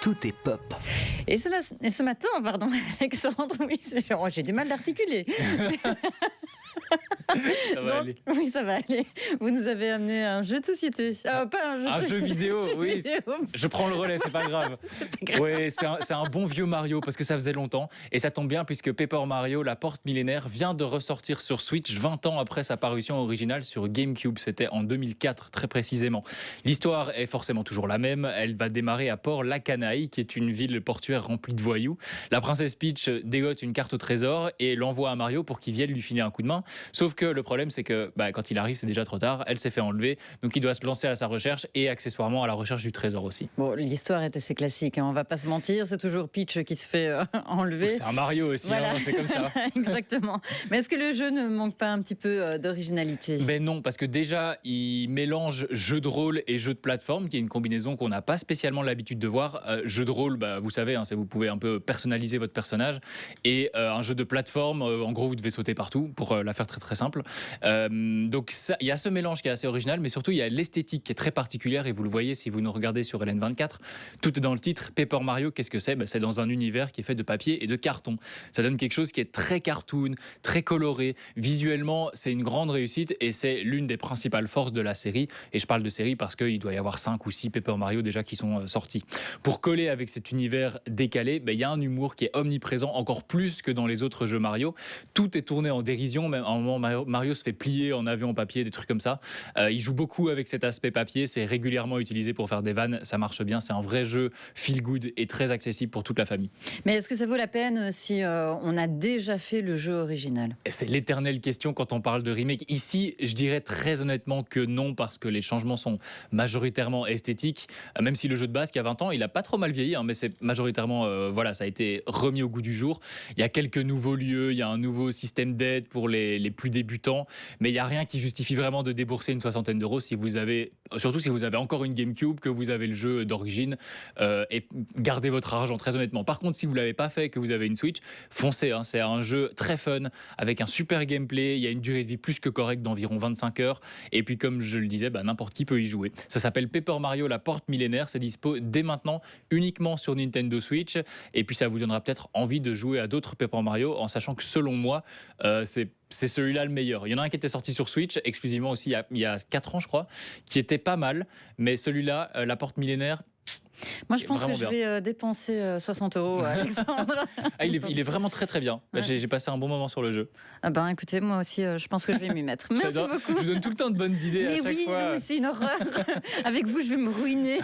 tout est pop. Et ce matin, pardon, Alexandre, oui, j'ai du mal d'articuler. Ça va aller. Oui, ça va aller. Vous nous avez amené un jeu de société. Pas un jeu jeu vidéo, oui. vidéo. Je prends le relais, c'est pas grave. Oui, c'est un bon vieux Mario parce que ça faisait longtemps. Et ça tombe bien puisque Paper Mario, la porte millénaire, vient de ressortir sur Switch 20 ans après sa parution originale sur GameCube. C'était en 2004, très précisément. L'histoire est forcément toujours la même. Elle va démarrer à Port-Lacanau, qui est une ville portuaire remplie de voyous. La princesse Peach dégote une carte au trésor et l'envoie à Mario pour qu'il vienne lui filer un coup de main. Sauf que le problème, c'est que quand il arrive, c'est déjà trop tard. Elle s'est fait enlever. Donc il doit se lancer à sa recherche et accessoirement à la recherche du trésor aussi. Bon, l'histoire est assez classique, hein, on va pas se mentir, c'est toujours Peach qui se fait enlever. C'est un Mario aussi, Voilà. hein, c'est comme ça. Exactement. Mais est-ce que le jeu ne manque pas un petit peu d'originalité ? Ben non, parce que déjà, il mélange jeu de rôle et jeu de plateforme, qui est une combinaison qu'on n'a pas spécialement l'habitude de voir. Jeu de rôle, vous savez, c'est vous pouvez un peu personnaliser votre personnage. Et un jeu de plateforme, en gros, vous devez sauter partout, pour la faire très très simple. Donc il y a ce mélange qui est assez original, mais surtout il y a l'esthétique qui est très particulière, et vous le voyez si vous nous regardez sur LN24, tout est dans le titre. Paper Mario, qu'est-ce que c'est ? C'est dans un univers qui est fait de papier et de carton. Ça donne quelque chose qui est très cartoon, très coloré. Visuellement, c'est une grande réussite et c'est l'une des principales forces de la série. Et je parle de série parce qu'il doit y avoir 5 ou 6 Paper Mario déjà qui sont sortis. Pour coller avec cet univers décalé, il y a un humour qui est omniprésent, encore plus que dans les autres jeux Mario. Tout est tourné en dérision, même à un moment Mario se fait plier en avion en papier, des trucs comme ça. Il joue beaucoup avec cet aspect papier, c'est régulièrement utilisé pour faire des vannes, ça marche bien, c'est un vrai jeu feel good et très accessible pour toute la famille. Mais est-ce que ça vaut la peine si on a déjà fait le jeu original ? Et c'est l'éternelle question quand on parle de remake. Ici, je dirais très honnêtement que non, parce que les changements sont majoritairement esthétiques, même si le jeu de base qui a 20 ans, il a pas trop mal vieilli, mais c'est majoritairement, ça a été remis au goût du jour. Il y a quelques nouveaux lieux, il y a un nouveau système d'aide pour les plus débutants, mais il n'y a rien qui justifie vraiment de débourser une soixantaine d'euros surtout si vous avez encore une GameCube, que vous avez le jeu d'origine, et gardez votre argent très honnêtement. Par contre, si vous ne l'avez pas fait et que vous avez une Switch, foncez, c'est un jeu très fun, avec un super gameplay, il y a une durée de vie plus que correcte d'environ 25 heures, et puis comme je le disais, n'importe qui peut y jouer. Ça s'appelle Paper Mario, la porte millénaire, c'est dispo dès maintenant, uniquement sur Nintendo Switch, et puis ça vous donnera peut-être envie de jouer à d'autres Paper Mario, en sachant que selon moi, c'est celui-là le meilleur. Il y en a un qui était sorti sur Switch, exclusivement aussi il y a 4 ans je crois, qui était pas mal, mais celui-là, la porte millénaire, moi, je pense que je vais dépenser 60 euros, Alexandre. Il est vraiment très très bien. Ouais. J'ai passé un bon moment sur le jeu. Écoutez, moi aussi, je pense que je vais m'y mettre. Merci beaucoup. Je vous donne tout le temps de bonnes idées à chaque fois. Mais oui, c'est une horreur. Avec vous, je vais me ruiner.